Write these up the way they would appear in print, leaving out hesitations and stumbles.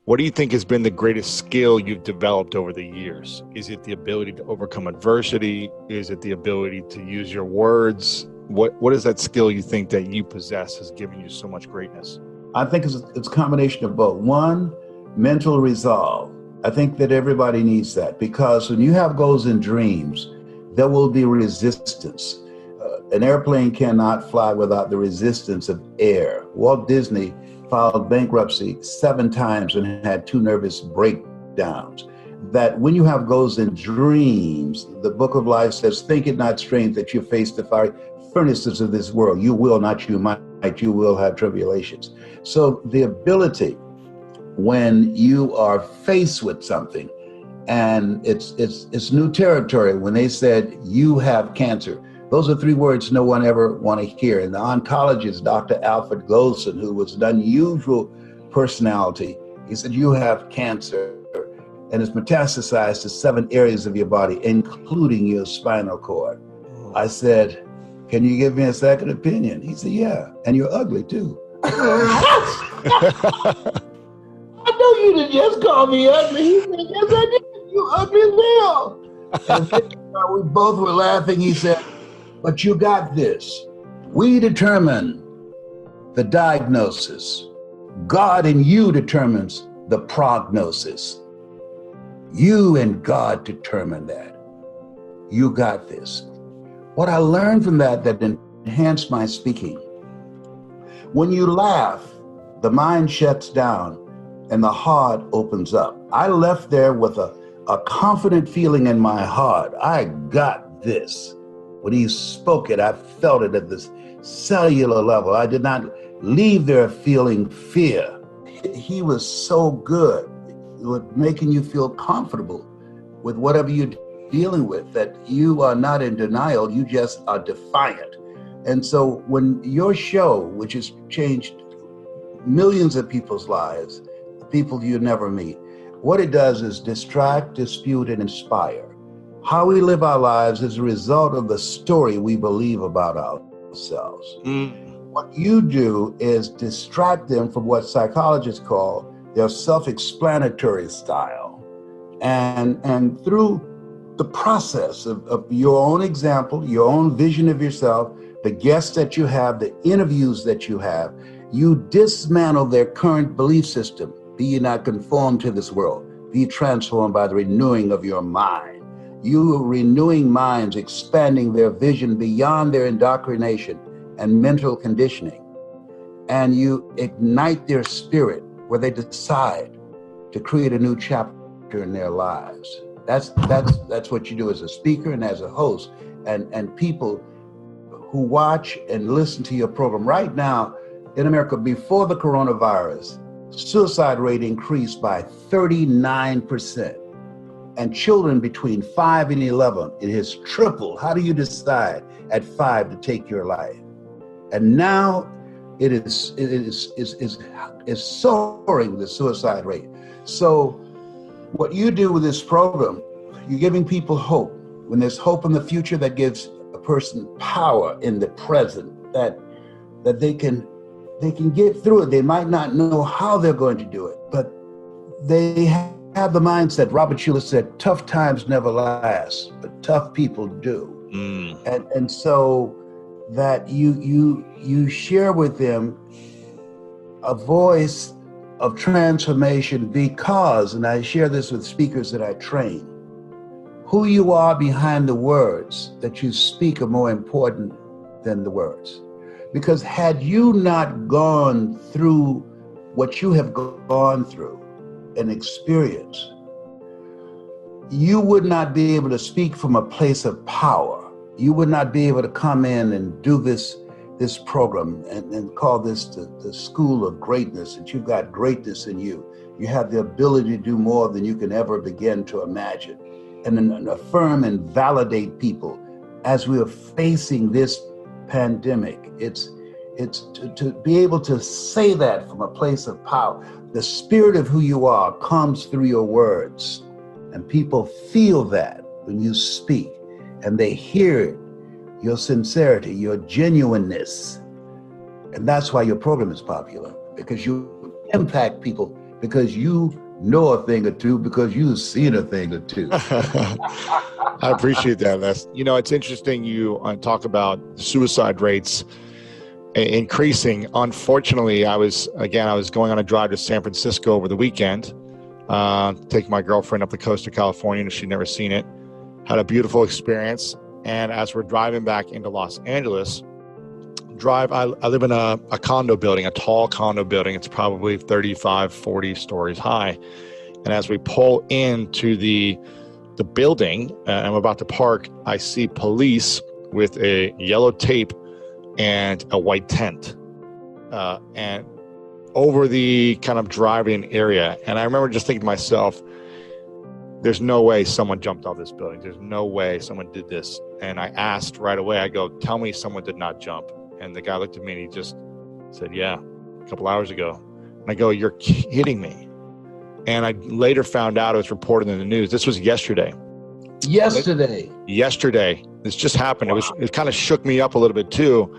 What do you think has been the greatest skill you've developed over the years? Is it the ability to overcome adversity? Is it the ability to use your words? What is that skill you think that you possess has given you so much greatness? I think it's a combination of both. One, mental resolve. I think that everybody needs that, because when you have goals and dreams, there will be resistance. An airplane cannot fly without the resistance of air. Walt Disney filed bankruptcy 7 times and had 2 nervous breakdowns. That when you have goals and dreams, the book of life says, think it not strange that you face the fiery furnaces of this world. You will, not you might, you will have tribulations. So the ability, when you are faced with something, and it's new territory, when they said you have cancer, those are 3 words no one ever want to hear. And the oncologist, Dr. Alfred Goldson, who was an unusual personality, he said, you have cancer, and it's metastasized to 7 areas of your body, including your spinal cord. I said, can you give me a second opinion? He said, yeah, and you're ugly too. I know you didn't just call me ugly. He said, yes, I did. You ugly as hell. And we both were laughing. He said, but you got this. We determine the diagnosis. God in you determines the prognosis. You and God determine that. You got this. What I learned from that enhanced my speaking. When you laugh, the mind shuts down and the heart opens up. I left there with a confident feeling in my heart. I got this. When he spoke it, I felt it at this cellular level. I did not leave there feeling fear. He was so good with making you feel comfortable with whatever you're dealing with, that you are not in denial, you just are defiant. And so when your show, which has changed millions of people's lives, people you never meet, what it does is distract, dispute, and inspire. How we live our lives is a result of the story we believe about ourselves. What you do is distract them from what psychologists call their self-explanatory style. And through the process of your own example, your own vision of yourself, the guests that you have, the interviews that you have, you dismantle their current belief system. Be ye not conformed to this world, be transformed by the renewing of your mind. You are renewing minds, expanding their vision beyond their indoctrination and mental conditioning. And you ignite their spirit where they decide to create a new chapter in their lives. That's what you do as a speaker and as a host. And people who watch and listen to your program right now in America, before the coronavirus, suicide rate increased by 39%. And children between 5 and 11, it has tripled. How do you decide at 5 to take your life? And now it is soaring, the suicide rate. So what you do with this program, you're giving people hope. When there's hope in the future, that gives a person power in the present, that they can get through it. They might not know how they're going to do it, but they have the mindset. Robert Schuller said, tough times never last, but tough people do. And so that you share with them a voice of transformation, because, and I share this with speakers that I train, who you are behind the words that you speak are more important than the words. Because had you not gone through what you have gone through and experienced, you would not be able to speak from a place of power. You would not be able to come in and do this program and call this the school of greatness, that you've got greatness in you. You have the ability to do more than you can ever begin to imagine. And then affirm and validate people as we are facing this pandemic. It's to be able to say that from a place of power. The spirit of who you are comes through your words, and people feel that when you speak, and they hear it, your sincerity, your genuineness. And that's why your program is popular, because you impact people because you know a thing or two, because you've seen a thing or two. I appreciate that. It's interesting you talk about suicide rates increasing. Unfortunately, I was going on a drive to San Francisco over the weekend, take my girlfriend up the coast of California, and she'd never seen it. Had a beautiful experience. And as we're driving back into Los Angeles, I live in a condo building, a tall condo building. It's probably 35, 40 stories high. And as we pull into the building, I'm about to park, I see police with a yellow tape and a white tent, and over the kind of driving area. And I remember just thinking to myself, there's no way someone jumped off this building. There's no way someone did this. And I asked right away, I go, tell me someone did not jump. And the guy looked at me and he just said, yeah, a couple hours ago. And I go, you're kidding me. And I later found out it was reported in the news. This was yesterday. Yesterday. This just happened. Wow. It kind of shook me up a little bit too.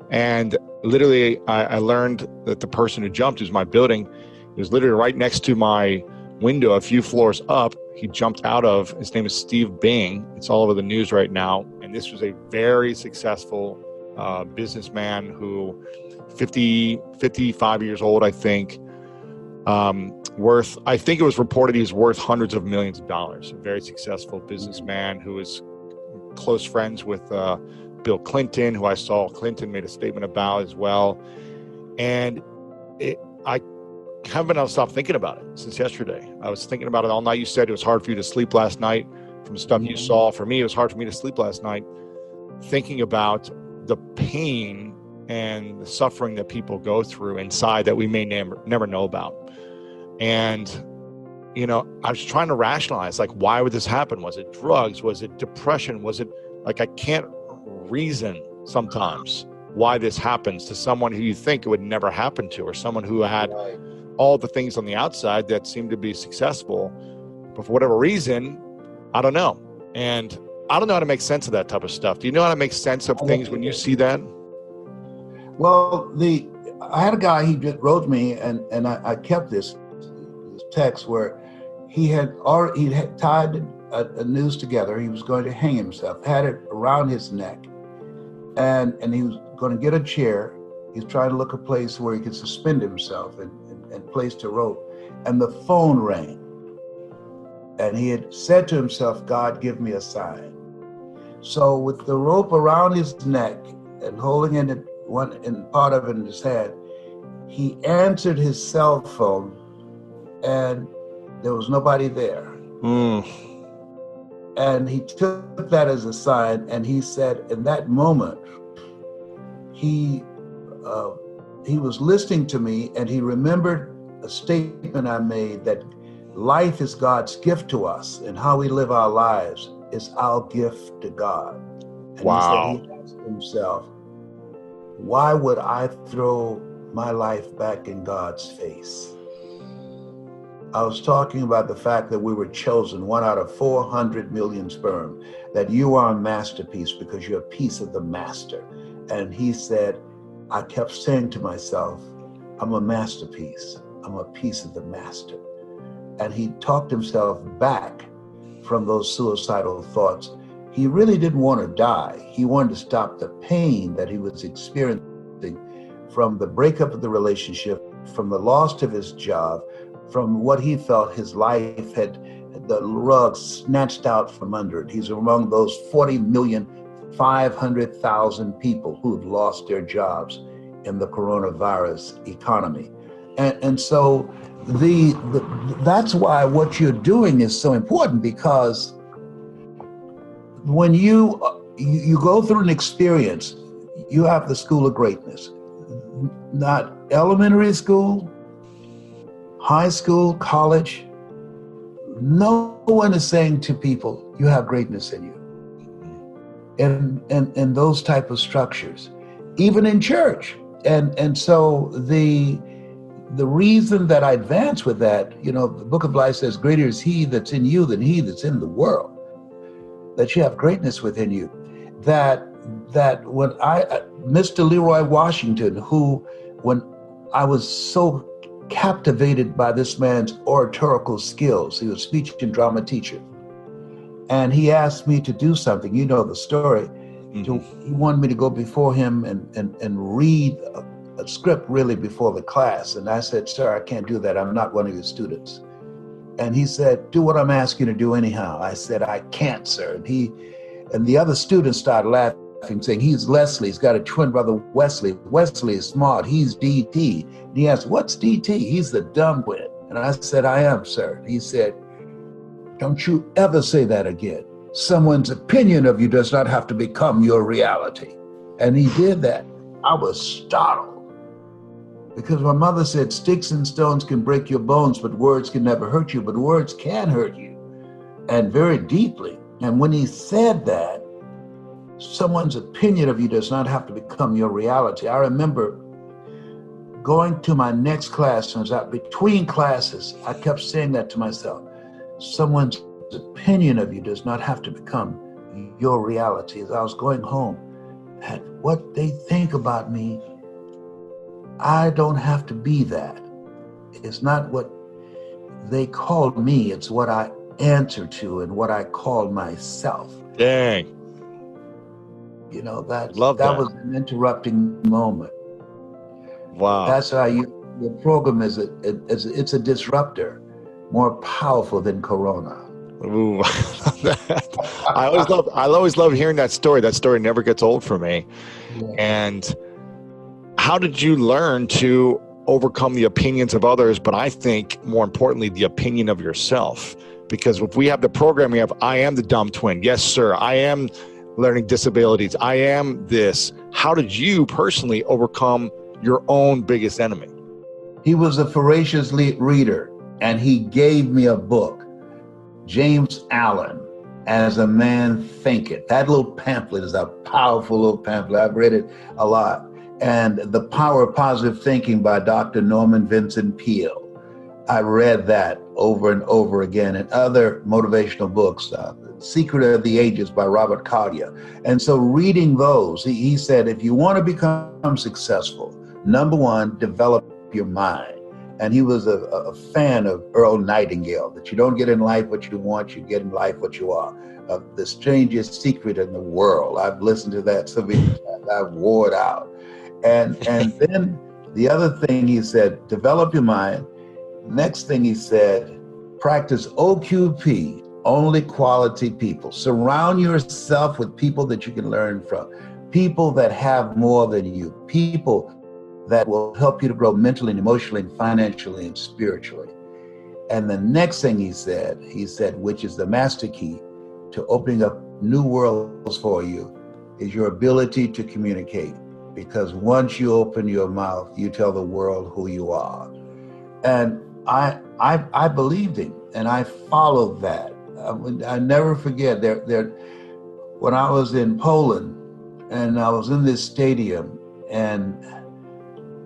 And literally I learned that the person who jumped, who's my building, it was literally right next to my window, a few floors up. He jumped out of, his name is Steve Bing. It's all over the news right now. And this was a very successful businessman who 55 years old, I think, I think it was reported he was worth hundreds of millions of dollars. A very successful businessman who was close friends with Bill Clinton, who I saw Clinton made a statement about as well. And I haven't been able to stop thinking about it since yesterday. I was thinking about it all night. You said it was hard for you to sleep last night from the stuff you saw. For me, it was hard for me to sleep last night thinking about the pain and the suffering that people go through inside that we may never know about. And, I was trying to rationalize, like, why would this happen? Was it drugs? Was it depression? Was it like, I can't reason sometimes why this happens to someone who you think it would never happen to, or someone who had all the things on the outside that seemed to be successful, but for whatever reason, I don't know. And I don't know how to make sense of that type of stuff. Do you know how to make sense of things when you see that? Well, I had a guy, he just wrote me, and I kept this text where he had tied a noose together. He was going to hang himself, had it around his neck, and he was going to get a chair. He's trying to look a place where he could suspend himself and placed a rope. And the phone rang. And he had said to himself, God, give me a sign. So with the rope around his neck and holding it part of it in his hand, he answered his cell phone, and there was nobody there. And he took that as a sign, and he said in that moment, he was listening to me, and he remembered a statement I made that life is God's gift to us, and how we live our lives is our gift to God. And wow. He said, he asked himself, why would I throw my life back in God's face? I was talking about the fact that we were chosen 1 out of 400 million sperm, that you are a masterpiece because you're a piece of the master. And he said, I kept saying to myself, I'm a masterpiece. I'm a piece of the master. And he talked himself back from those suicidal thoughts. He really didn't want to die. He wanted to stop the pain that he was experiencing from the breakup of the relationship, from the loss of his job, from what he felt his life had, the rug snatched out from under it. He's among those 40,500,000 people who've lost their jobs in the coronavirus economy. And so that's why what you're doing is so important, because when you go through an experience, you have the school of greatness, not elementary school, high school, college. No one is saying to people, you have greatness in you. And those type of structures, even in church. And so the reason that I advance with that, the Book of Life says, greater is he that's in you than he that's in the world. That you have greatness within you. That when Mr. Leroy Washington, who, when I was so captivated by this man's oratorical skills. He was a speech and drama teacher. And he asked me to do something. You know the story. He wanted me to go before him and read a script really before the class. And I said, sir, I can't do that. I'm not one of your students. And he said, do what I'm asking you to do anyhow. I said, I can't, sir. And the other students started laughing, saying, he's Leslie. He's got a twin brother, Wesley. Wesley is smart. He's DT. And he asked, what's DT? He's the dumb twin. And I said, I am, sir. He said, don't you ever say that again. Someone's opinion of you does not have to become your reality. And he did that. I was startled because my mother said, sticks and stones can break your bones, but words can never hurt you, but words can hurt you, and very deeply. And when he said that, someone's opinion of you does not have to become your reality. I remember going to my next class, and between classes, I kept saying that to myself. Someone's opinion of you does not have to become your reality. As I was going home, at what they think about me, I don't have to be that. It's not what they call me, it's what I answer to and what I call myself. Dang. You know, that was an interrupting moment. Wow. That's how your program is it's a disruptor, more powerful than Corona. Ooh, I always love hearing that story. That story never gets old for me. Yeah. And how did you learn to overcome the opinions of others, but I think more importantly, the opinion of yourself? Because if we have the program, we have, I am the dumb twin. Yes, sir. I am learning disabilities. I am this. How did you personally overcome your own biggest enemy? He was a voracious reader, and he gave me a book, James Allen, As a Man Thinketh. That little pamphlet is a powerful little pamphlet. I've read it a lot. And The Power of Positive Thinking by Dr. Norman Vincent Peale. I read that over and over again, and other motivational books, Secret of the Ages by Robert Collier. And so reading those, he said, if you want to become successful, number one, develop your mind. And he was a fan of Earl Nightingale, that you don't get in life what you want, you get in life what you are. The strangest secret in the world. I've listened to that so many times. I've wore it out. And then the other thing he said, develop your mind. Next thing he said, practice OQP, only quality people. Surround yourself with people that you can learn from, people that have more than you, people that will help you to grow mentally and emotionally and financially and spiritually. And the next thing he said, which is the master key to opening up new worlds for you, is your ability to communicate. Because once you open your mouth, you tell the world who you are. And I believed him, and I followed that. I never forget when I was in Poland, and I was in this stadium, and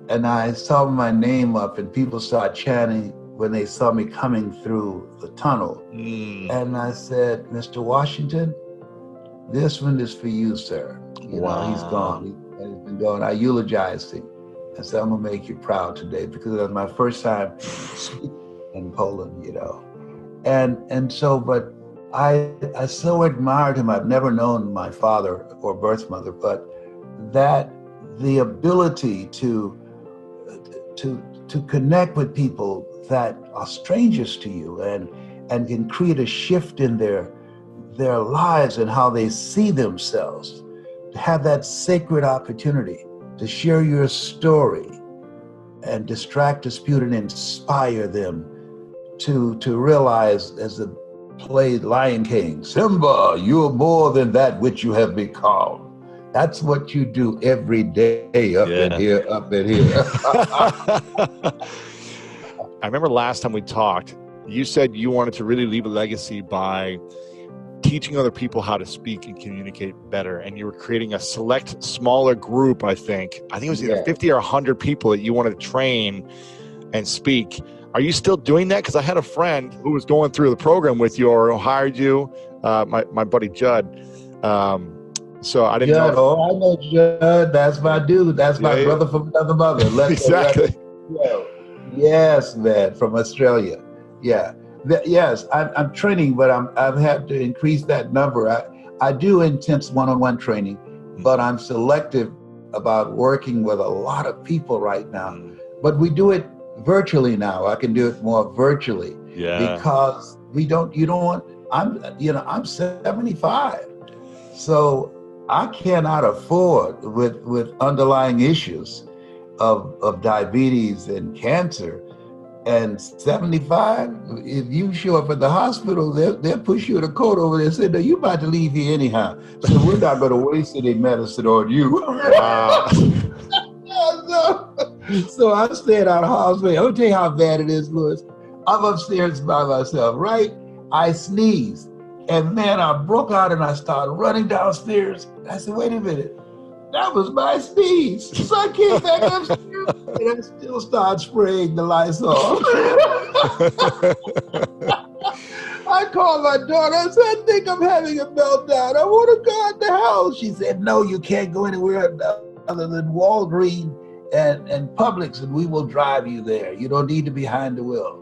I saw my name up, and people started chanting when they saw me coming through the tunnel. And I said, Mr. Washington, this one is for you, sir. You know, he's gone. He's been gone. I eulogized him. I said, I'm gonna make you proud today, because it was my first time speaking in Poland, you know. And so, but I so admired him. I've never known my father or birth mother, but that the ability to connect with people that are strangers to you and can create a shift in their lives and how they see themselves, to have that sacred opportunity to share your story and distract, dispute, and inspire them to realize, as the play Lion King, Simba, you're more than that which you have become. That's what you do every day, up in here. I remember last time we talked, you said you wanted to really leave a legacy by teaching other people how to speak and communicate better. And you were creating a select, smaller group, I think it was either 50 or 100 people that you wanted to train and speak. Are you still doing that? Because I had a friend who was going through the program with you or hired you, my buddy Judd. So I didn't know. Oh, I know Judd. That's my dude. That's my brother from another mother. Exactly. Yes, man, from Australia. Yeah. Yes, I'm training, but I've had to increase that number. I do intense one-on-one training, but I'm selective about working with a lot of people right now. But we do it virtually now. I can do it more virtually because you don't want, I'm 75. So I cannot afford with underlying issues of diabetes and cancer. And 75, if you show up at the hospital, they'll push you in a coat over there and say, no, you about to leave here anyhow. So we're not going to waste any medicine on you. Wow. So I stayed out of hospital. I'll tell you how bad it is, Louis. I'm upstairs by myself, right? I sneezed. And man, I broke out and I started running downstairs. I said, wait a minute. That was my sneeze. So I came back upstairs and I still started spraying the Lysol. I called my daughter. I said, I think I'm having a meltdown. I want to go out the house. She said, no, you can't go anywhere other than Walgreens and Publix, and we will drive you there. You don't need to be behind the wheel.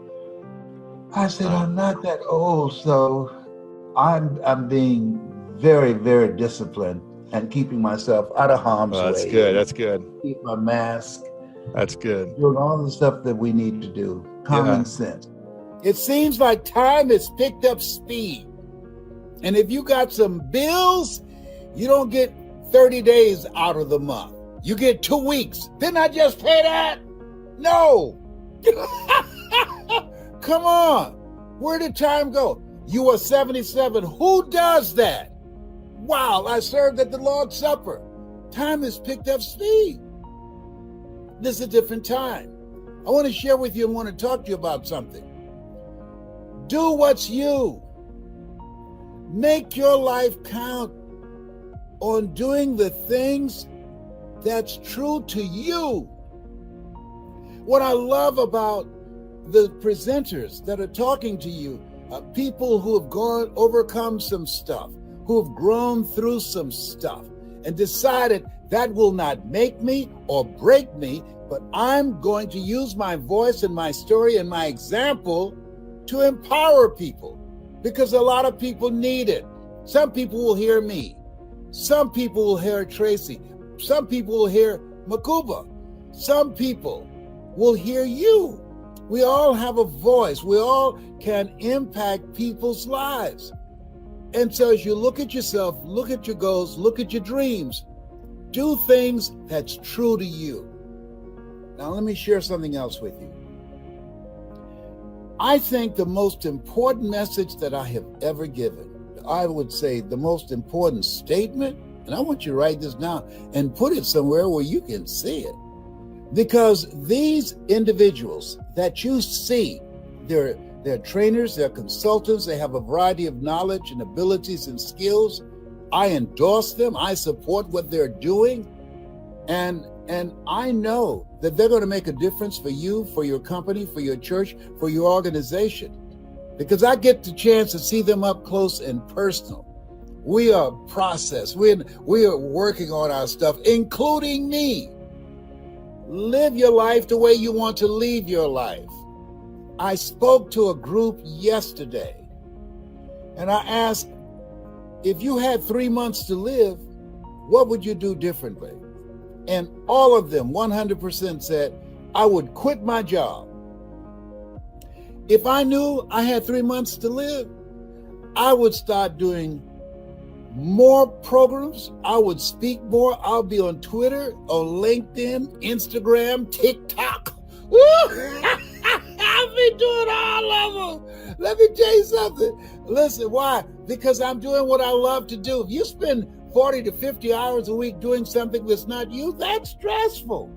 I said, I'm not that old, so I'm being very, very disciplined and keeping myself out of harm's way. That's good. That's good. Keep my mask. That's good. Doing all the stuff that we need to do. Common sense. It seems like time has picked up speed. And if you got some bills, you don't get 30 days out of the month. You get 2 weeks. Didn't I just pay that? No. Come on. Where did time go? You are 77. Who does that? Wow, I served at the Lord's Supper. Time has picked up speed. This is a different time. I want to share with you and want to talk to you about something. Do what's you. Make your life count on doing the things that's true to you. What I love about the presenters that are talking to you, people who have overcome some stuff, who have grown through some stuff and decided that will not make me or break me, but I'm going to use my voice and my story and my example to empower people, because a lot of people need it. Some people will hear me. Some people will hear Tracy. Some people will hear Makuba. Some people will hear you. We all have a voice. We all can impact people's lives. And so as you look at yourself, look at your goals, look at your dreams, do things that's true to you. Now, let me share something else with you. I think the most important message that I have ever given, I would say the most important statement, and I want you to write this down and put it somewhere where you can see it. Because these individuals that you see, they're trainers, they're consultants, they have a variety of knowledge and abilities and skills. I endorse them, I support what they're doing, and I know that they're going to make a difference for you, for your company, for your church, for your organization, because I get the chance to see them up close and personal. We are processed. We are working on our stuff, including me. Live your life the way you want to live your life. I spoke to a group yesterday, and I asked, if you had 3 months to live, what would you do differently? And all of them, 100% said, I would quit my job. If I knew I had 3 months to live, I would start doing more programs. I would speak more. I'll be on Twitter, on LinkedIn, Instagram, TikTok. I'll be doing all of them. Let me tell you something. Listen, why? Because I'm doing what I love to do. If you spend 40 to 50 hours a week doing something that's not you, that's stressful.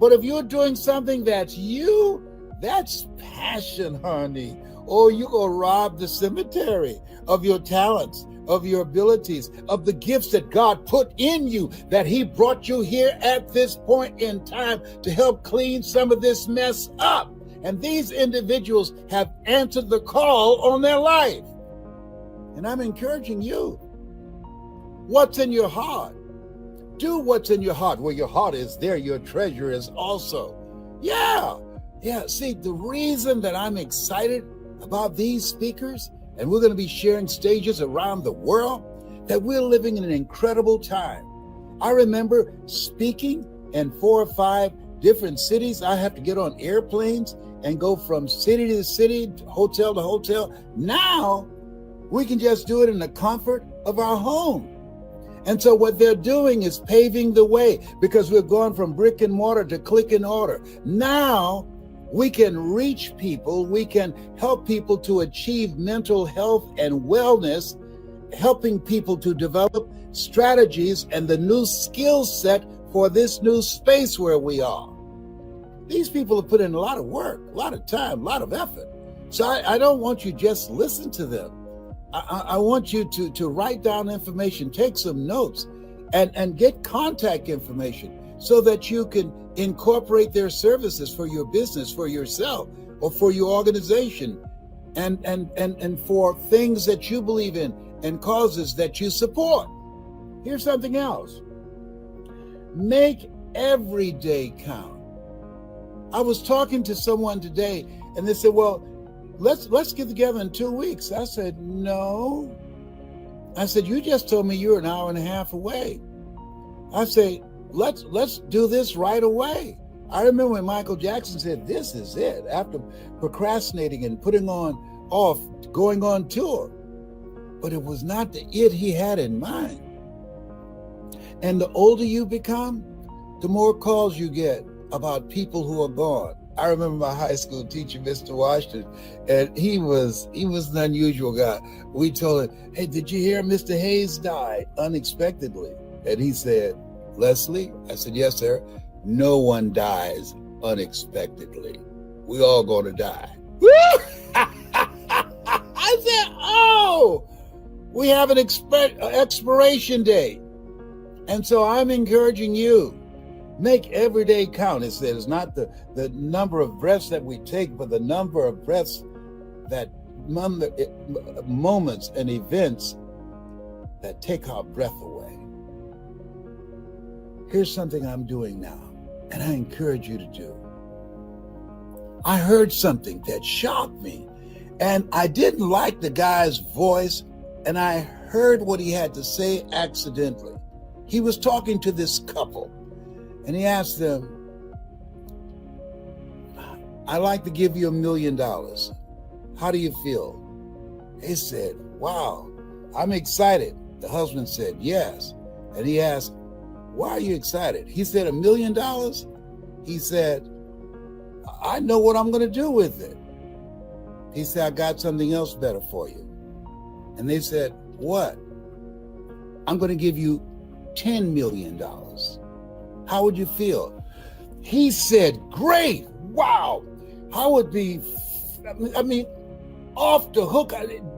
But if you're doing something that's you, that's passion, honey. Or you're going to rob the cemetery of your talents, of your abilities, of the gifts that God put in you, that he brought you here at this point in time to help clean some of this mess up. And these individuals have answered the call on their life. And I'm encouraging you. What's in your heart? Do what's in your heart. Where your heart is, there your treasure is also. Yeah. Yeah, see, the reason that I'm excited about these speakers, and we're going to be sharing stages around the world, that we're living in an incredible time. I remember speaking in 4 or 5 different cities. I have to get on airplanes and go from city to city, hotel to hotel. Now, we can just do it in the comfort of our home. And so what they're doing is paving the way, because we're going from brick and mortar to click and order. Now, we can reach people, we can help people to achieve mental health and wellness, helping people to develop strategies and the new skill set for this new space where we are. These people have put in a lot of work, a lot of time, a lot of effort. So I don't want you just listen to them. I want you to write down information, take some notes, and get contact information so that you can incorporate their services for your business, for yourself, or for your organization, and for things that you believe in and causes that you support. Here's something else. Make every day count. I was talking to someone today, and they said, well, let's get together in 2 weeks. I said, no. I said, you just told me you're an hour and a half away. I say, let's do this right away. I remember when Michael Jackson said, this is it, after procrastinating and putting off going on tour. But it was not the it he had in mind. And the older you become, the more calls you get about people who are gone. I remember my high school teacher, Mr. Washington, and he was an unusual guy. We told him, hey, did you hear Mr. Hayes died unexpectedly? And he said, Leslie? I said, yes, sir. No one dies unexpectedly. We all gonna die. I said, oh, we have an expiration date. And so I'm encouraging you, make every day count. It says not the number of breaths that we take, but the number of breaths that moments and events that take our breath away. Here's something I'm doing now, and I encourage you to do. I heard something that shocked me, and I didn't like the guy's voice, and I heard what he had to say accidentally. He was talking to this couple, and he asked them, I'd like to give you $1 million. How do you feel? They said, wow, I'm excited. The husband said, yes. And he asked, why are you excited? He said, $1 million? He said, I know what I'm going to do with it. He said, I got something else better for you. And they said, what? I'm going to give you $10 million. How would you feel? He said, great. Wow. I would be, off the hook.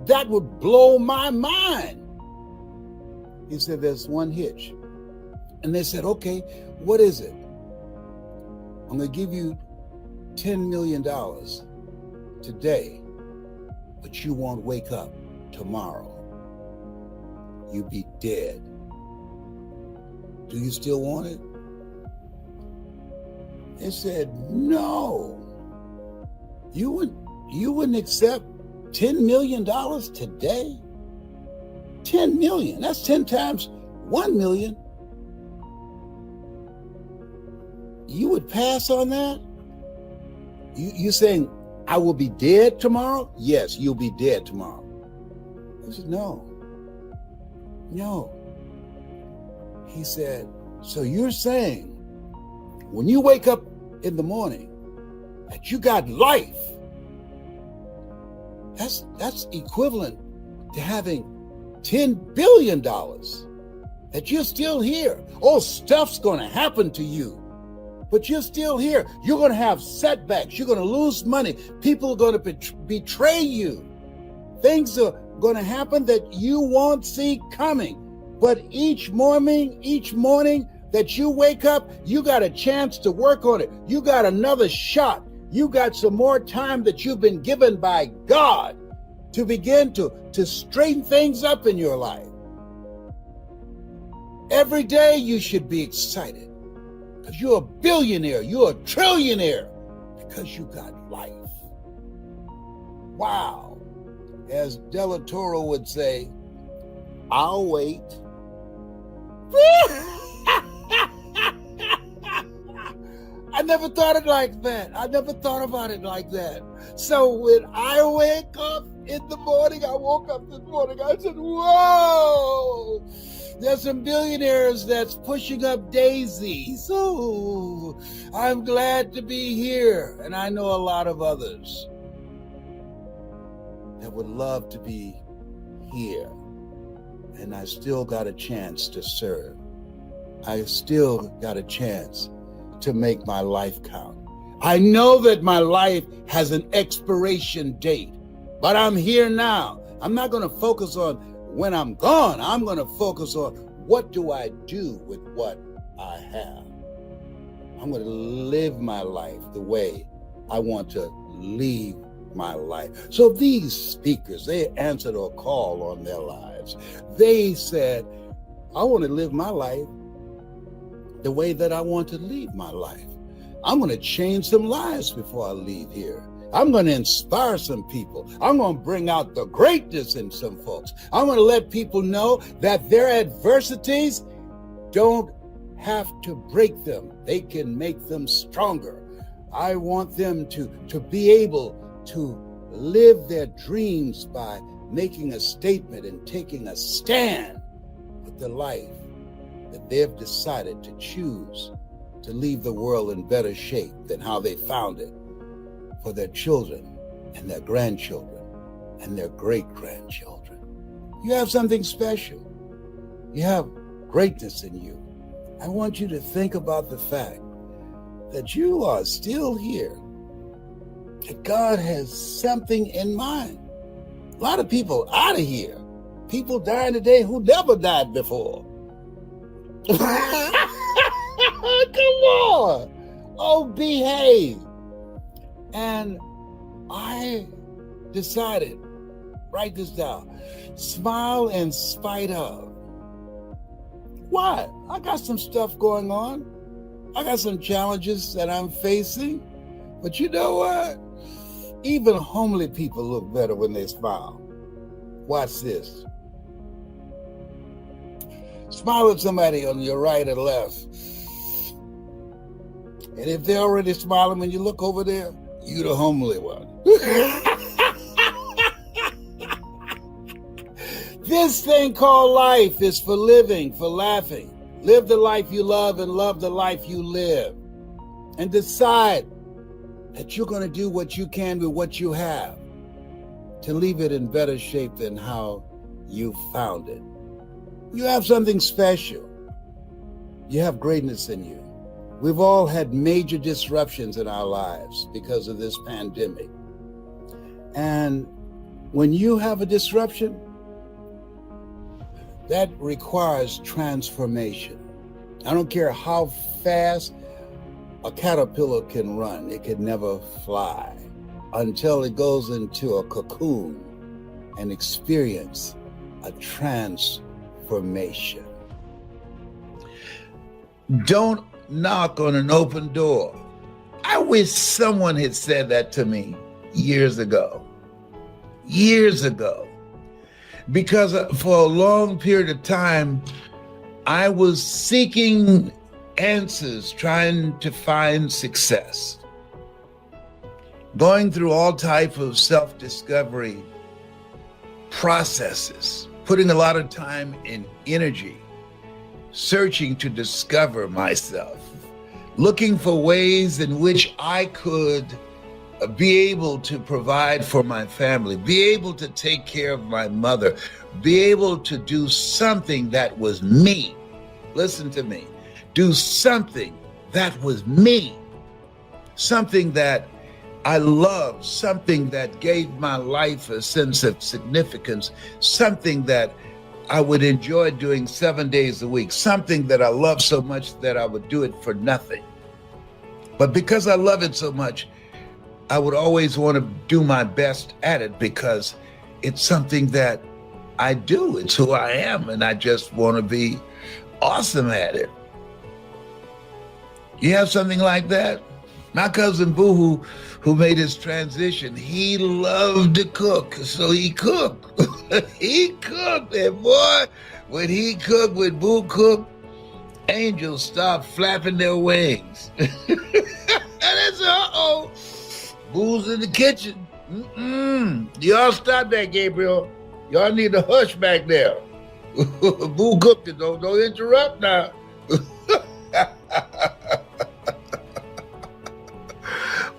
That would blow my mind. He said, there's one hitch. And they said, okay, what is it? I'm going to give you $10 million today, but you won't wake up tomorrow. You'll be dead. Do you still want it? They said, no. You wouldn't accept $10 million today? 10 million, that's 10 times 1 million. You would pass on that? You saying, I will be dead tomorrow? Yes, you'll be dead tomorrow. I said, no. He said, so you're saying when you wake up in the morning that you got life, that's equivalent to having $10 billion, that you're still here. Oh, stuff's going to happen to you, but you're still here. You're going to have setbacks. You're going to lose money. People are going to betray you. Things are going to happen that you won't see coming. But each morning that you wake up, you got a chance to work on it. You got another shot. You got some more time that you've been given by God to begin to straighten things up in your life. Every day you should be excited because you're a billionaire, you're a trillionaire, because you got life. Wow. As Del Toro would say, I'll wait. I never thought it like that. I never thought about it like that. So when I wake up in the morning, I woke up this morning, I said, whoa, there's some billionaires that's pushing up daisies. Oh, I'm glad to be here. And I know a lot of others that would love to be here. And I still got a chance to serve. I still got a chance to make my life count. I know that my life has an expiration date, but I'm here now. I'm not going to focus on when I'm gone. I'm going to focus on what do I do with what I have. I'm going to live my life the way I want to leave my life. So these speakers, they answered a call on their lives. They said, I want to live my life the way that I want to leave my life. I'm going to change some lives before I leave here. I'm going to inspire some people. I'm going to bring out the greatness in some folks. I'm going to let people know that their adversities don't have to break them. They can make them stronger. I want them to be able to live their dreams by making a statement and taking a stand with the life that they've decided to choose to leave the world in better shape than how they found it for their children and their grandchildren and their great-grandchildren. You have something special. You have greatness in you. I want you to think about the fact that you are still here, that God has something in mind. A lot of people out of here, people dying today who never died before. Come on. Oh, behave. And I decided, write this down, smile in spite of. Why? I got some stuff going on. I got some challenges that I'm facing. But you know what? Even homely people look better when they smile. Watch this. Smile at somebody on your right or left. And if they're already smiling when you look over there, you the homely one. This thing called life is for living, for laughing. Live the life you love and love the life you live. And decide that you're going to do what you can with what you have to leave it in better shape than how you found it. You have something special. You have greatness in you. We've all had major disruptions in our lives because of this pandemic. And when you have a disruption, that requires transformation. I don't care how fast a caterpillar can run, it can never fly until it goes into a cocoon and experience a transformation. Don't knock on an open door. I wish someone had said that to me years ago. Because for a long period of time, I was seeking answers, trying to find success, going through all type of self-discovery processes, putting a lot of time and energy, searching to discover myself, looking for ways in which I could be able to provide for my family, be able to take care of my mother, be able to do something that was me. Listen to me. Do something that was me. Something that I loved, something that gave my life a sense of significance, something that I would enjoy doing 7 days a week, something that I love so much that I would do it for nothing. But because I love it so much, I would always want to do my best at it because it's something that I do. It's who I am, and I just want to be awesome at it. You have something like that? My cousin Boo, who made his transition, he loved to cook, so he cooked. He cooked, and boy, when he cooked, when Boo cooked, angels stopped flapping their wings. And it's Boo's in the kitchen. Y'all stop that, Gabriel. Y'all need to hush back there. Boo cooked it, don't interrupt now.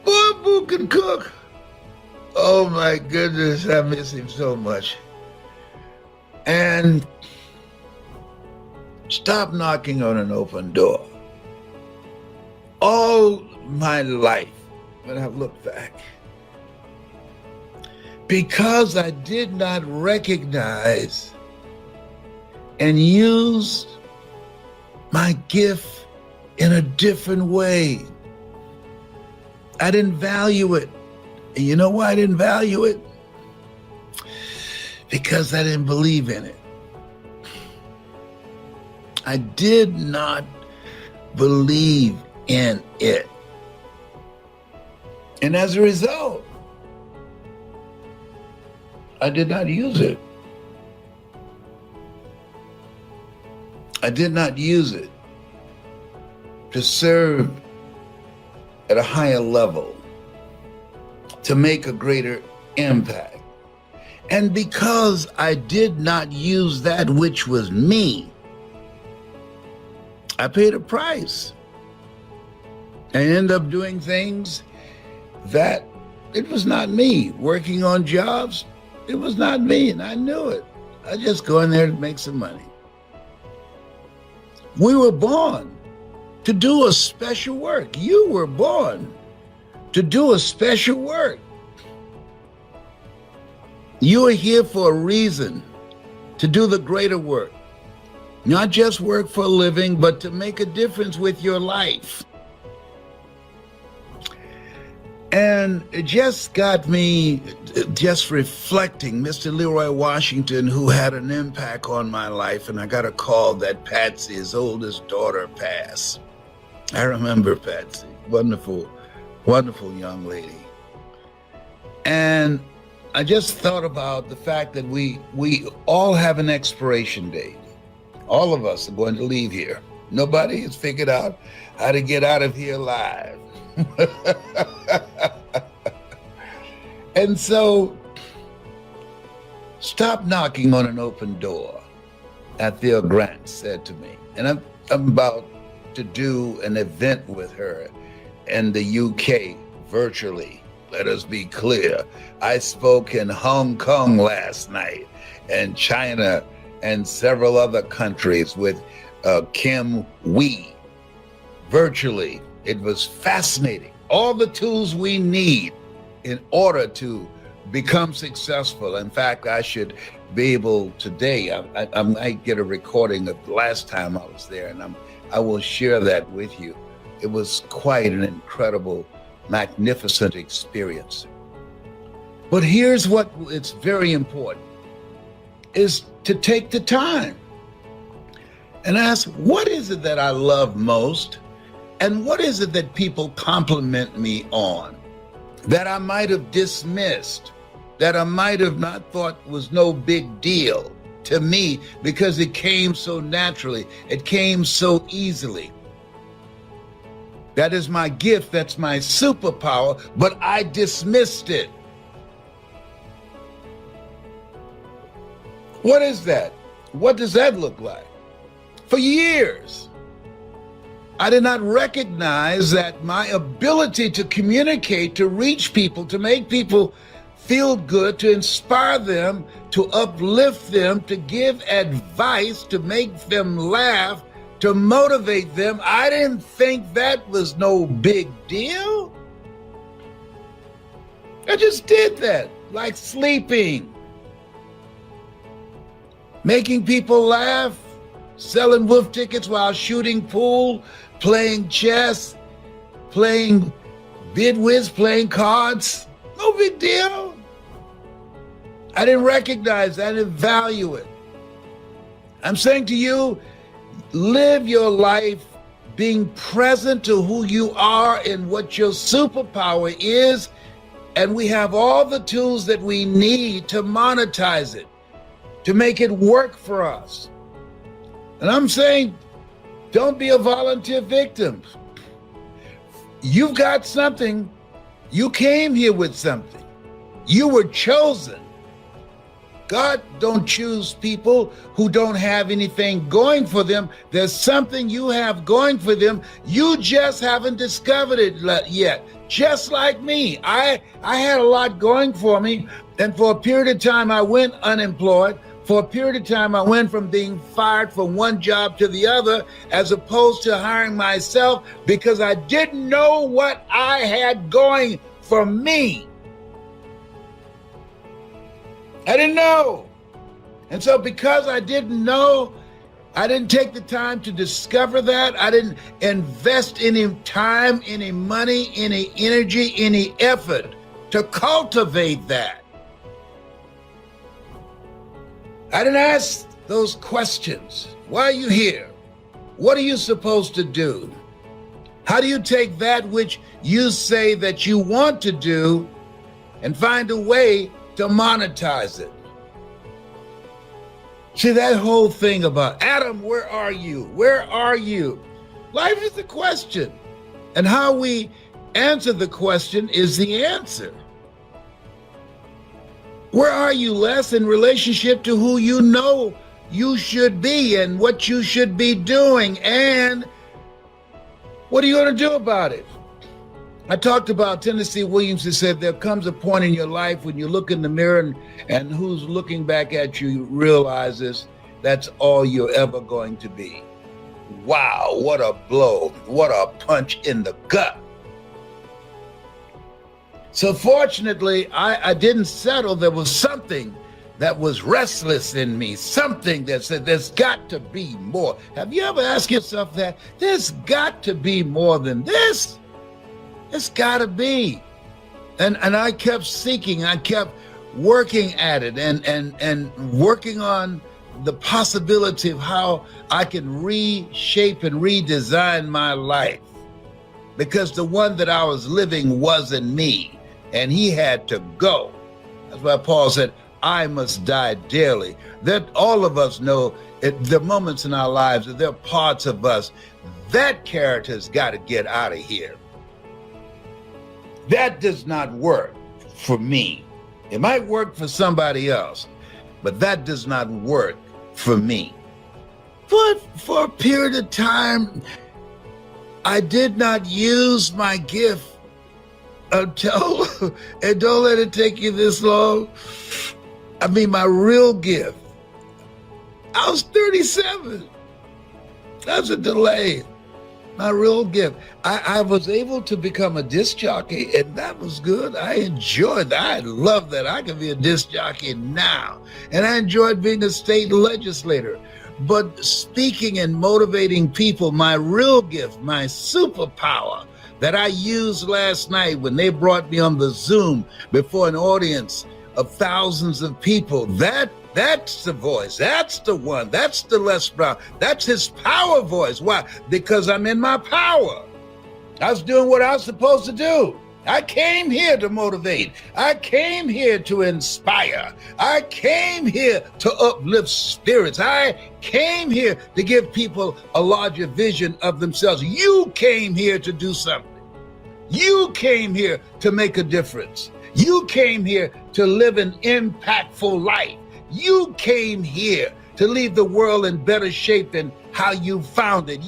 Boy, Boo can cook. Oh my goodness, I miss him so much. And stop knocking on an open door. All my life, when I look back, because I did not recognize and use my gift in a different way. I didn't value it. And you know why I didn't value it? Because I didn't believe in it. I did not believe in it. And as a result, I did not use it. I did not use it to serve at a higher level, to make a greater impact. And because I did not use that which was me, I paid a price. I ended up doing things that it was not me. Working on jobs, it was not me, and I knew it. I just go in there to make some money. We were born to do a special work. You were born to do a special work. You are here for a reason, to do the greater work. Not just work for a living, but to make a difference with your life. And it just got me just reflecting, Mr. Leroy Washington, who had an impact on my life, and I got a call that Patsy, his oldest daughter, passed. I remember Patsy, wonderful, wonderful young lady. And I just thought about the fact that we all have an expiration date. All of us are going to leave here. Nobody has figured out how to get out of here alive. And so, stop knocking on an open door, Athea Grant said to me. And I'm about to do an event with her in the UK virtually. Let us be clear. I spoke in Hong Kong last night, and China, and several other countries with Kim Wee virtually. It was fascinating. All the tools we need in order to become successful. In fact, I should be able today, I might get a recording of the last time I was there, and I will share that with you. It was quite an incredible, magnificent experience. But here's what it's very important, is to take the time and ask, what is it that I love most? And what is it that people compliment me on that I might have dismissed, that I might have not thought was no big deal to me because it came so naturally, it came so easily? That is my gift, that's my superpower, but I dismissed it. What is that? What does that look like? For years, I did not recognize that my ability to communicate, to reach people, to make people feel good, to inspire them, to uplift them, to give advice, to make them laugh, to motivate them, I didn't think that was no big deal. I just did that, like sleeping, making people laugh, selling wolf tickets while shooting pool, playing chess, playing bid whist, playing cards. No big deal. I didn't recognize, I didn't value it. I'm saying to you, live your life being present to who you are and what your superpower is. And we have all the tools that we need to monetize it, to make it work for us. And I'm saying, don't be a volunteer victim. You've got something. You came here with something. You were chosen. God don't choose people who don't have anything going for them. There's something you have going for them. You just haven't discovered it yet. Just like me, I had a lot going for me. And for a period of time, I went unemployed. For a period of time, I went from being fired from one job to the other, as opposed to hiring myself, because I didn't know what I had going for me. I didn't know. And so because I didn't know, I didn't take the time to discover that. I didn't invest any time, any money, any energy, any effort to cultivate that. I didn't ask those questions. Why are you here? What are you supposed to do? How do you take that which you say that you want to do and find a way to monetize it? See, that whole thing about, Adam, where are you? Where are you? Life is a question. And how we answer the question is the answer. Where are you, Les, in relationship to who you know you should be and what you should be doing? And what are you going to do about it? I talked about Tennessee Williams, who said there comes a point in your life when you look in the mirror and who's looking back at you realizes that's all you're ever going to be. Wow, what a blow, what a punch in the gut. So fortunately, I didn't settle. There was something that was restless in me, something that said there's got to be more. Have you ever asked yourself that? There's got to be more than this. It's gotta be. And I kept seeking, I kept working at it and working on the possibility of how I can reshape and redesign my life. Because the one that I was living wasn't me, and he had to go. That's why Paul said, I must die daily. That all of us know the moments in our lives that there are parts of us, that character's gotta get out of here. That does not work for me. It might work for somebody else, but that does not work for me. But for a period of time, I did not use my gift until, and don't let it take you this long. I mean, my real gift. I was 37. That's a delay. My real gift. I was able to become a disc jockey, and that was good. I enjoyed that. I love that. I can be a disc jockey now. And I enjoyed being a state legislator. But speaking and motivating people, my real gift, my superpower that I used last night when they brought me on the Zoom before an audience of thousands of people, that's the voice. That's the one. That's the lesbrown. That's his power voice. Why? Because I'm in my power. I was doing what I was supposed to do. I came here to motivate. I came here to inspire. I came here to uplift spirits. I came here to give people a larger vision of themselves. You came here to do something. You came here to make a difference. You came here to live an impactful life. You came here to leave the world in better shape than how you found it.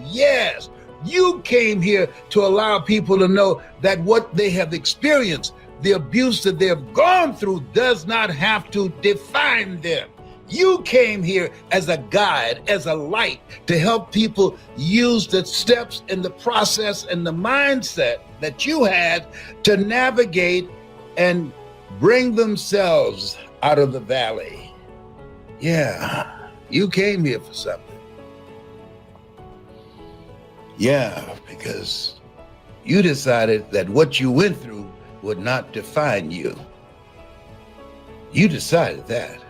Yes. You came here to allow people to know that what they have experienced, the abuse that they have gone through, does not have to define them. You came here as a guide, as a light, to help people use the steps and the process and the mindset that you had to navigate and bring themselves out of the valley. Yeah, you came here for something. Yeah, because you decided that what you went through would not define you. You decided that.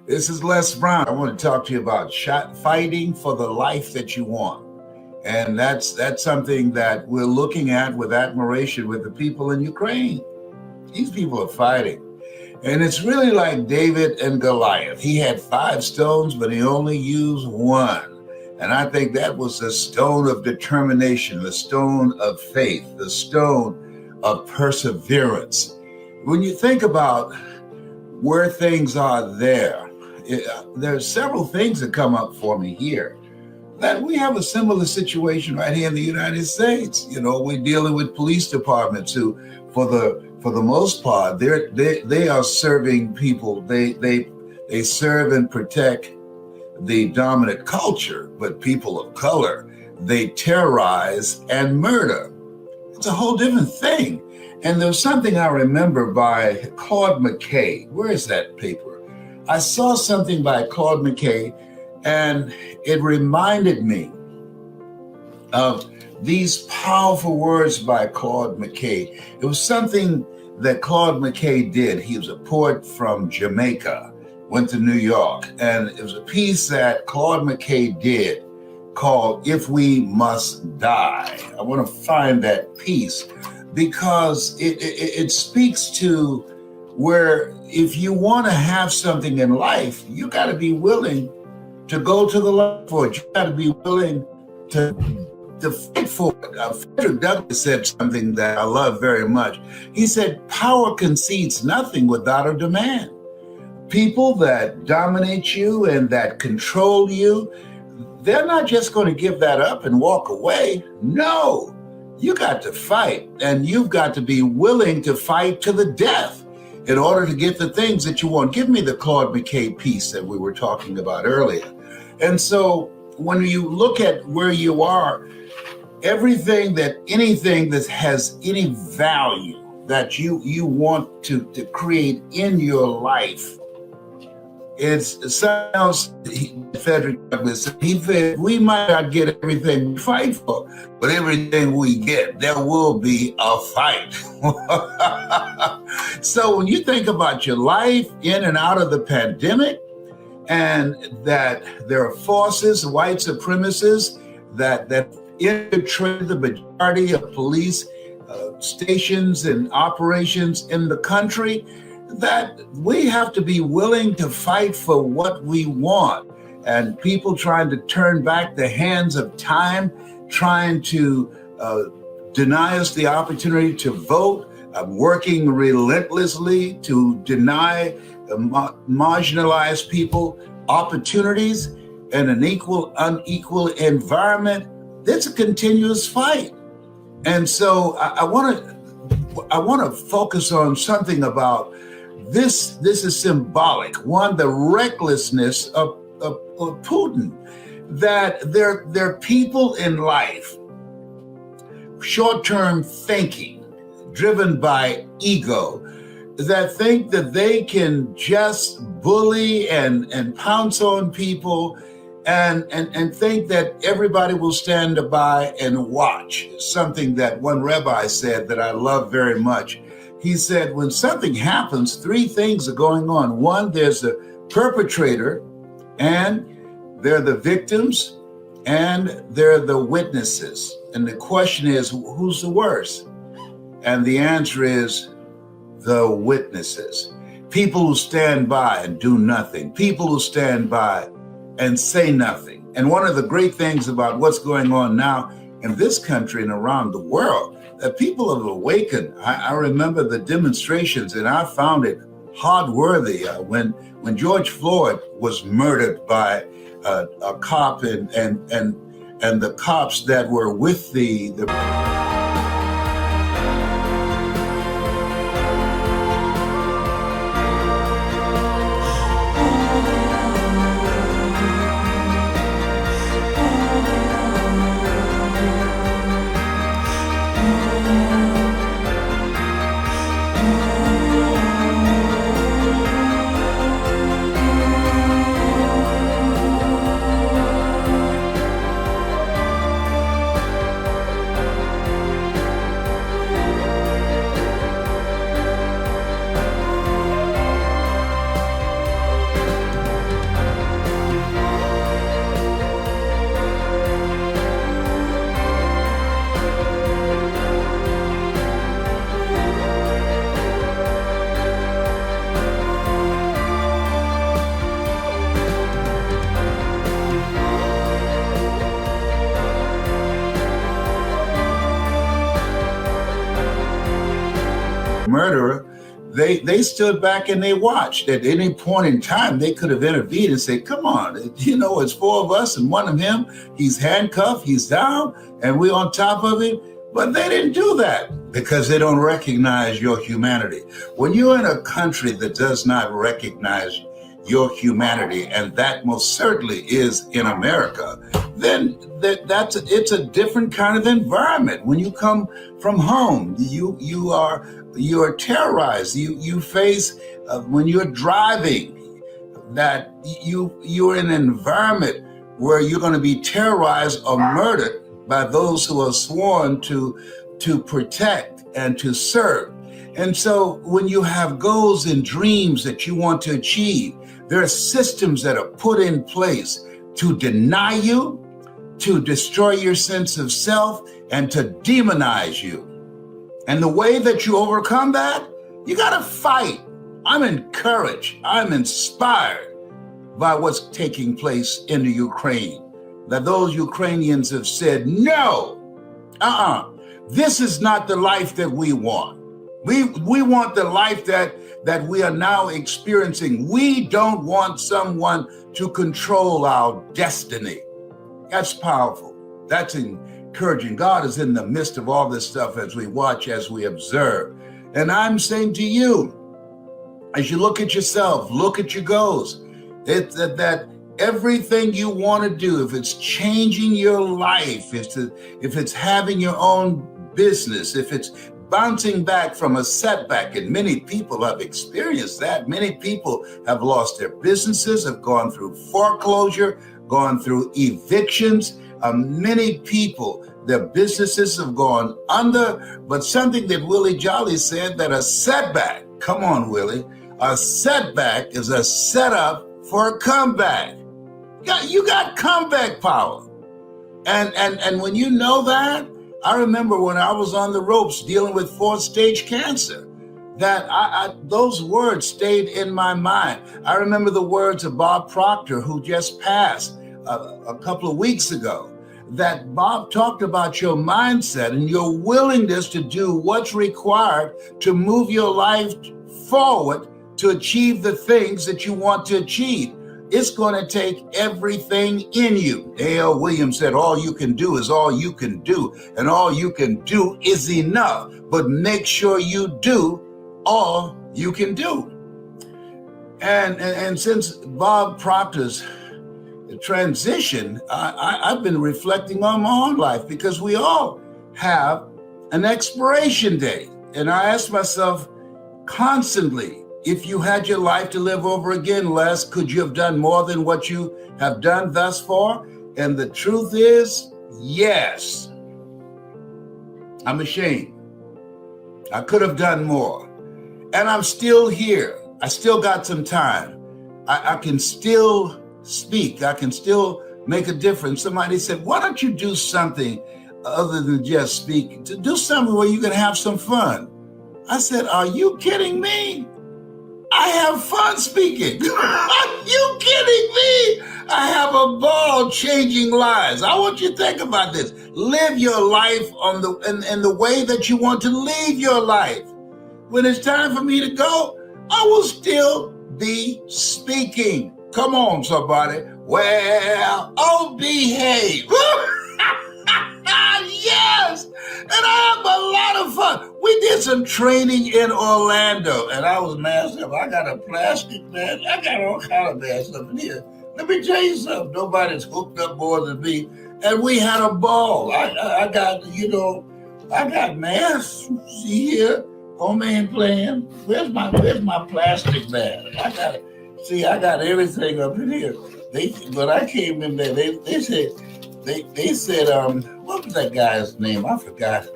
This is Les Brown. I want to talk to you about fighting for the life that you want. And that's something that we're looking at with admiration with the people in Ukraine. These people are fighting. And it's really like David and Goliath. He had 5 stones, but he only used 1. And I think that was the stone of determination, the stone of faith, the stone of perseverance. When you think about where things are there's several things that come up for me here. That we have a similar situation right here in the United States. You know, we're dealing with police departments who, for the most part, they are serving people. They serve and protect the dominant culture, but people of color, they terrorize and murder. It's a whole different thing. And there's something I remember by Claude McKay. Where is that paper? I saw something by Claude McKay, and it reminded me of these powerful words by Claude McKay. It was something that Claude McKay did. He was a poet from Jamaica, went to New York, and it was a piece that Claude McKay did called If We Must Die. I want to find that piece because it speaks to where if you want to have something in life, you got to be willing to go to the left for it. You got to be willing to fight for it. Frederick Douglass said something that I love very much. He said, power concedes nothing without a demand. People that dominate you and that control you, they're not just going to give that up and walk away. No, you got to fight, and you've got to be willing to fight to the death in order to get the things that you want. Give me the Claude McKay piece that we were talking about earlier. And so when you look at where you are, anything that has any value that you want to create in your life, it's something else. Frederick Douglass said, he said, we might not get everything we fight for, but everything we get, there will be a fight. So when you think about your life in and out of the pandemic, and that there are forces, white supremacists, that infiltrate the majority of police stations and operations in the country, that we have to be willing to fight for what we want. And people trying to turn back the hands of time, trying to deny us the opportunity to vote, working relentlessly to deny marginalized people opportunities in an unequal environment. It's a continuous fight. And so I want to focus on something about this. This is symbolic. One, the recklessness of Putin, that there are people in life, short-term thinking, driven by ego, that think that they can just bully and pounce on people and think that everybody will stand by and watch. Something that one rabbi said that I love very much. He said, when something happens, 3 things are going on. One, there's the perpetrator, and they're the victims, and they're the witnesses. And the question is, who's the worst? And the answer is the witnesses. People who stand by and do nothing. People who stand by and say nothing. And one of the great things about what's going on now in this country and around the world, that people have awakened. I remember the demonstrations, and I found it hard-worthy when George Floyd was murdered by a cop and the cops that were with the murderer, they stood back and they watched. At any point in time, they could have intervened and said, come on, it's four of us and one of him. He's handcuffed, he's down, and we're on top of him. But they didn't do that because they don't recognize your humanity. When you're in a country that does not recognize your humanity, and that most certainly is in America, then it's a different kind of environment. When you come from home, you are terrorized. You face when you're driving, that you're in an environment where you're going to be terrorized or murdered by those who are sworn to protect and to serve. And so when you have goals and dreams that you want to achieve, there are systems that are put in place to deny you, to destroy your sense of self, and to demonize you. And the way that you overcome that, you got to fight. I'm encouraged, I'm inspired by what's taking place in the Ukraine. That those Ukrainians have said, no, this is not the life that we want. We want the life that we are now experiencing. We don't want someone to control our destiny. That's powerful. That's encouraging. God is in the midst of all this stuff as we watch, as we observe. And I'm saying to you, as you look at yourself, look at your goals, that everything you want to do, if it's changing your life, if it's having your own business, if it's bouncing back from a setback, and many people have experienced that. Many people have lost their businesses, have gone through foreclosure, gone through evictions. Many people, their businesses have gone under, but something that Willie Jolly said, that a setback, come on, Willie, a setback is a setup for a comeback. You got comeback power. And when you know that, I remember when I was on the ropes dealing with 4th stage cancer, that those words stayed in my mind. I remember the words of Bob Proctor, who just passed a couple of weeks ago, that Bob talked about your mindset and your willingness to do what's required to move your life forward to achieve the things that you want to achieve. It's going to take everything in you. A.L. Williams said, all you can do is all you can do, and all you can do is enough. But make sure you do all you can do. And since Bob Proctor's transition, I've been reflecting on my own life, because we all have an expiration date. And I ask myself constantly, if you had your life to live over again, Les, could you have done more than what you have done thus far? And the truth is, yes. I'm ashamed. I could have done more. And I'm still here. I still got some time. I can still speak. I can still make a difference. Somebody said, why don't you do something other than just speak? To do something where you can have some fun. I said, are you kidding me? I have fun speaking. Are you kidding me? I have a ball changing lives. I want you to think about this. Live your life in the way that you want to live your life. When it's time for me to go, I will still be speaking. Come on, somebody. Well, oh, behave. Yes. And I have a lot of fun. We did some training in Orlando, and I was masked up. I got a plastic mask. I got all kind of masks up in here. Let me tell you something. Nobody's hooked up more than me. And we had a ball. I got, I got masks. See here, homemade playing. Where's my plastic mask? I got everything up in here. When I came in there, they said, what was that guy's name? I forgot.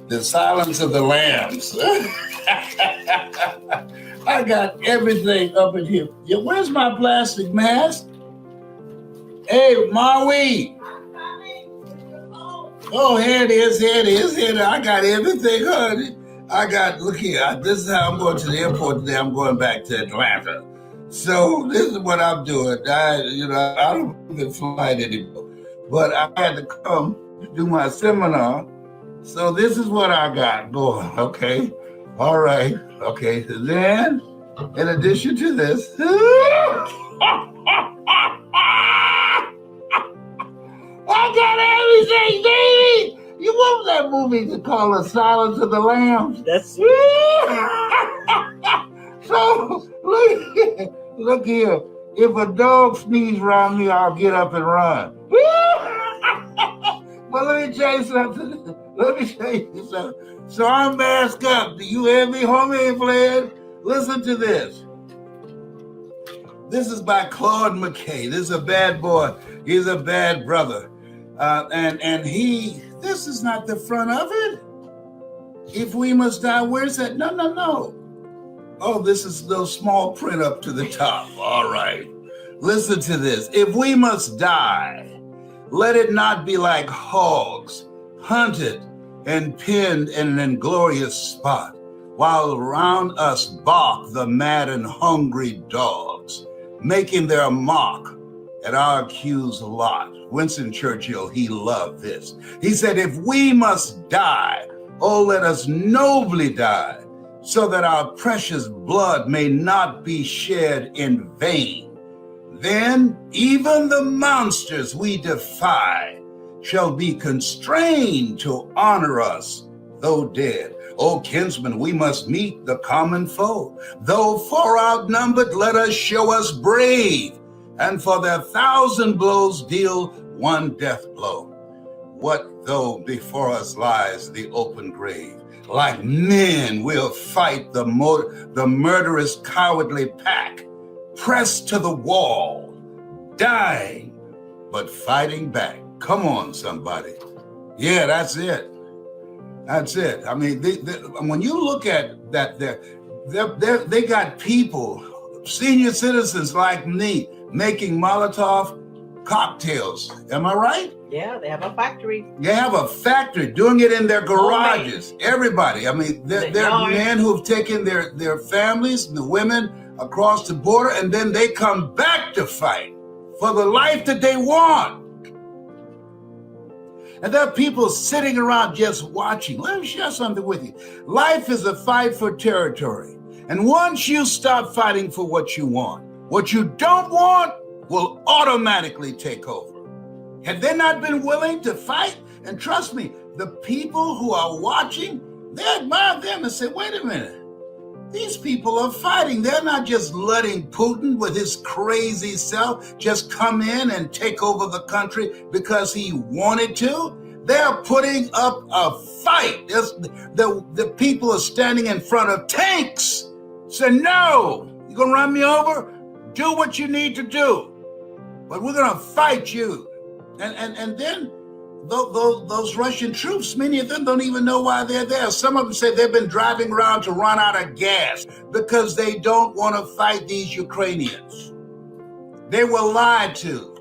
The Silence of the Lambs. I got everything up in here. Yeah, where's my plastic mask? Hey, Maui. Oh, here it is. I got everything, honey. Look here. This is how I'm going to the airport today. I'm going back to Atlanta. So this is what I'm doing. I don't even fly anymore. But I had to come to do my seminar. So this is what I got going, okay? All right. Okay. Then, in addition to this, I got everything, baby. You love that movie to call The Silence of the Lambs? That's So look here. If a dog sneezes around me, I'll get up and run. But let me tell you something. So I'm masked up. Do you hear me, homie, Vlad? Listen to this. This is by Claude McKay. This is a bad boy. He's a bad brother. This is not the front of it. If we must die, where's that? No. Oh, this is the small print up to the top. All right. Listen to this. If we must die, let it not be like hogs, hunted and pinned in an inglorious spot, while around us bark the mad and hungry dogs, making their mock at our accused lot. Winston Churchill, he loved this. He said, if we must die, oh, let us nobly die, so that our precious blood may not be shed in vain. Then even the monsters we defy shall be constrained to honor us, though dead. O kinsmen, we must meet the common foe. Though far outnumbered, let us show us brave, and for their 1,000 blows deal one death blow. What though before us lies the open grave? Like men, we'll fight the murderous, cowardly pack, pressed to the wall, dying, but fighting back. Come on, somebody. Yeah, that's it. That's it. I mean, when you look at that, they got people, senior citizens like me, making Molotov cocktails. Am I right? Yeah, they have a factory. They have a factory doing it in their garages. Everybody. I mean, they're men who've taken their families, the women, across the border, and then they come back to fight for the life that they want. And there are people sitting around just watching. Let me share something with you. Life is a fight for territory. And once you stop fighting for what you want, what you don't want will automatically take over. Had they not been willing to fight, and trust me, the people who are watching, they admire them and say, wait a minute, these people are fighting. They're not just letting Putin with his crazy self just come in and take over the country because he wanted to. They're putting up a fight. The people are standing in front of tanks. Say, no, you're going to run me over? Do what you need to do. But we're going to fight you. And then those Russian troops, many of them don't even know why they're there. Some of them say they've been driving around to run out of gas because they don't want to fight these Ukrainians. They were lied to.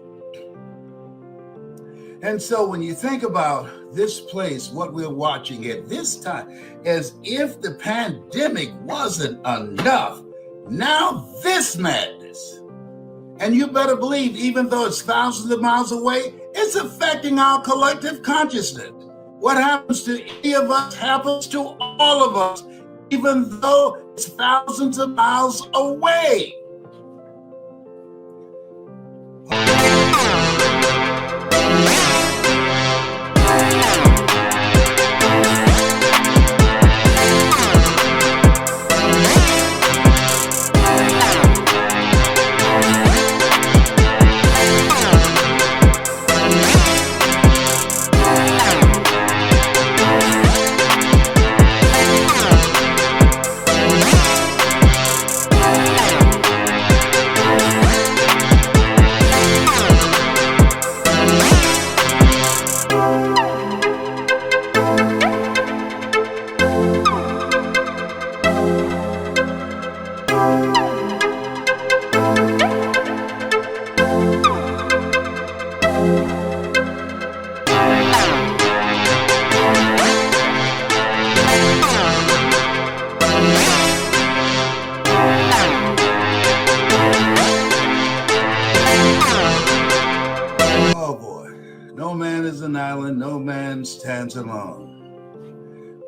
And so when you think about this place, what we're watching at this time, as if the pandemic wasn't enough, now this madness. And you better believe, even though it's thousands of miles away, it's affecting our collective consciousness. What happens to any of us happens to all of us, even though it's thousands of miles away.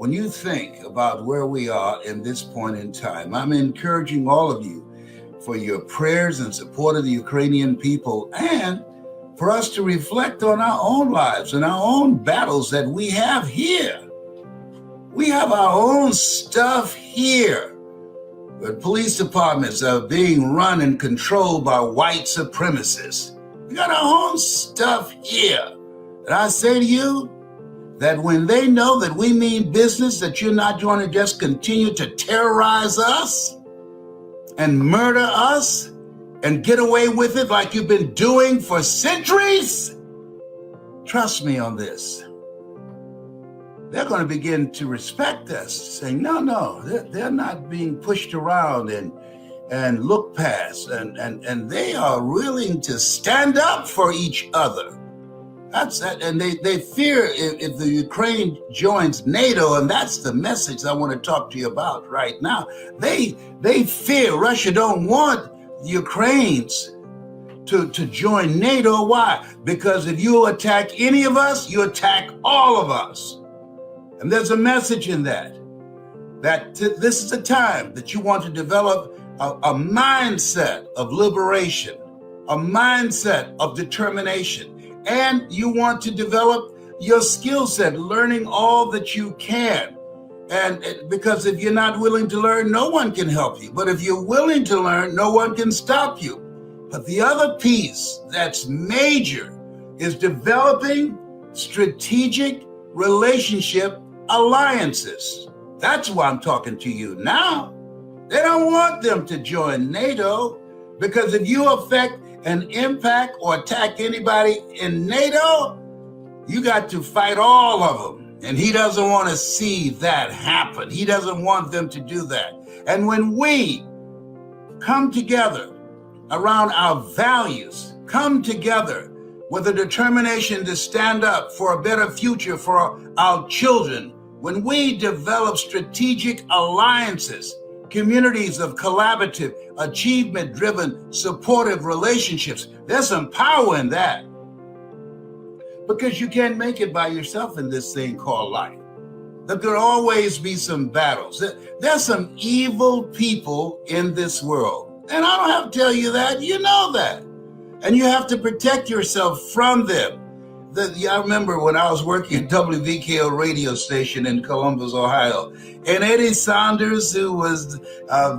when you think about where we are in this point in time, I'm encouraging all of you for your prayers and support of the Ukrainian people, and for us to reflect on our own lives and our own battles that we have here. We have our own stuff here. The police departments are being run and controlled by white supremacists. We got our own stuff here. And I say to you that when they know that we mean business, that you're not going to just continue to terrorize us and murder us and get away with it like you've been doing for centuries, trust me on this. They're going to begin to respect us, saying, no, they're not being pushed around and look past, and they are willing to stand up for each other. That's that, and they fear if the Ukraine joins NATO, and that's the message I want to talk to you about right now. They fear Russia don't want the Ukrainians to join NATO. Why? Because if you attack any of us, you attack all of us. And there's a message in that this is a time that you want to develop a mindset of liberation, a mindset of determination, and you want to develop your skill set, learning all that you can. And because if you're not willing to learn, no one can help you. But if you're willing to learn, no one can stop you. But the other piece that's major is developing strategic relationship alliances. That's why I'm talking to you now. They don't want them to join NATO, because if you affect and impact or attack anybody in NATO, you got to fight all of them. And he doesn't want to see that happen. He doesn't want them to do that. And when we come together around our values, come together with a determination to stand up for a better future for our children, when we develop strategic alliances, communities of collaborative, achievement-driven, supportive relationships, there's some power in that. Because you can't make it by yourself in this thing called life. There could always be some battles. There's some evil people in this world. And I don't have to tell you that, you know that. And you have to protect yourself from them. I remember when I was working at WVKO radio station in Columbus, Ohio, and Eddie Saunders, who was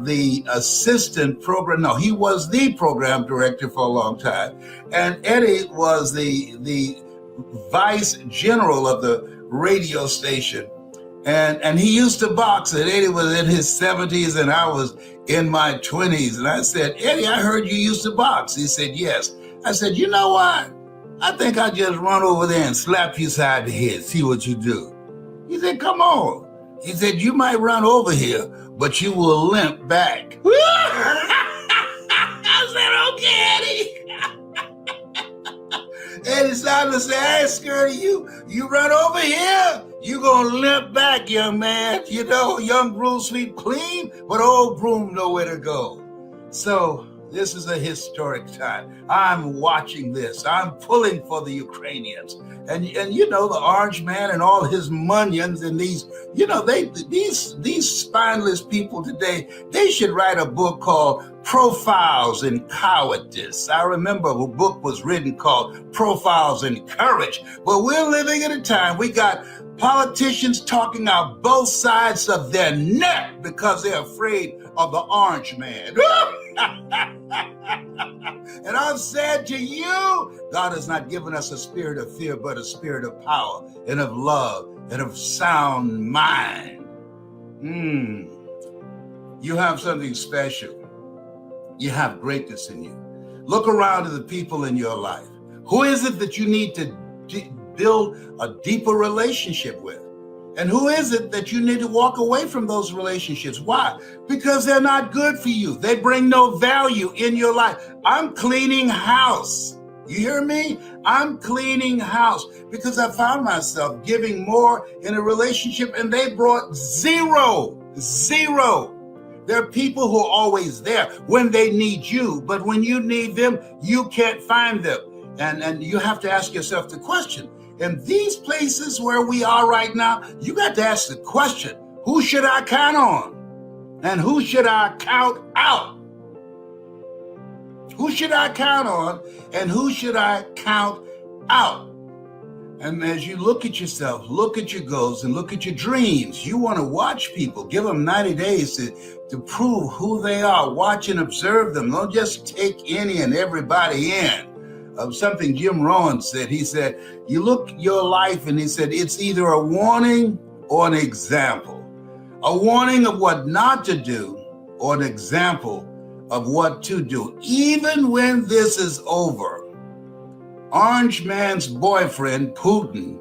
the assistant program, no, he was the program director for a long time. And Eddie was the vice general of the radio station. And he used to box, and Eddie was in his 70s and I was in my 20s. And I said, Eddie, I heard you used to box. He said, yes. I said, you know what? I think I'll just run over there and slap you side the head, see what you do. He said, come on. He said, you might run over here, but you will limp back. I said, okay, Eddie. Eddie Saunders said, I ain't scared of you. You run over here, you gonna limp back, young man. You know, young broom sweep clean, but old broom know where to go. So this is a historic time. I'm watching this. I'm pulling for the Ukrainians. And you know, the Orange Man and all his munions and these, you know, these spineless people today, they should write a book called Profiles in Cowardice. I remember a book was written called Profiles in Courage. But we're living in a time, we got politicians talking out both sides of their neck because they're afraid of the Orange Man. And I've said to you, God has not given us a spirit of fear, but a spirit of power and of love and of sound mind. You have something special. You have greatness in you. Look around at the people in your life. Who is it that you need to build a deeper relationship with? And who is it that you need to walk away from those relationships? Why? Because they're not good for you. They bring no value in your life. I'm cleaning house. You hear me? I'm cleaning house because I found myself giving more in a relationship and they brought zero. There are people who are always there when they need you, but when you need them, you can't find them. And you have to ask yourself the question, in these places where we are right now, you got to ask the question, who should I count on? And who should I count out? Who should I count on and who should I count out? And as you look at yourself, look at your goals and look at your dreams, you want to watch people. Give them 90 days to prove who they are. Watch and observe them. Don't just take any and everybody in. Something Jim Rohn said, he said, you look at your life and he said, it's either a warning or an example. A warning of what not to do or an example of what to do. Even when this is over, Orange Man's boyfriend, Putin,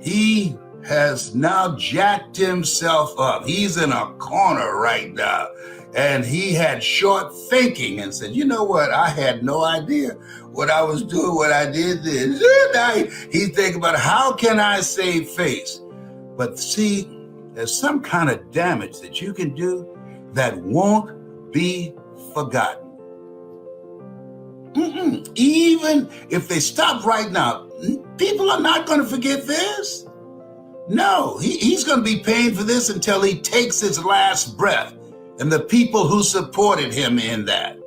he has now jacked himself up. He's in a corner right now. And he had short thinking and said, you know what? I had no idea what I was doing, what I did then. He's thinking about how can I save face? But see, there's some kind of damage that you can do that won't be forgotten. Even if they stop right now, people are not going to forget this. No, he's going to be paying for this until he takes his last breath, and the people who supported him in that.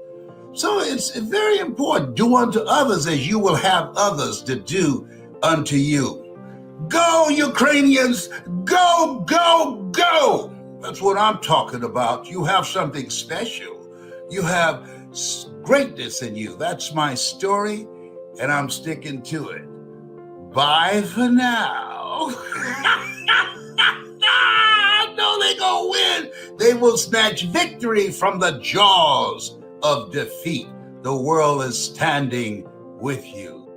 So it's very important. Do unto others as you will have others to do unto you. Go, Ukrainians, go, go, go. That's what I'm talking about. You have something special. You have greatness in you. That's my story, and I'm sticking to it. Bye for now. I know they're going to win. They will snatch victory from the jaws of defeat. The world is standing with you.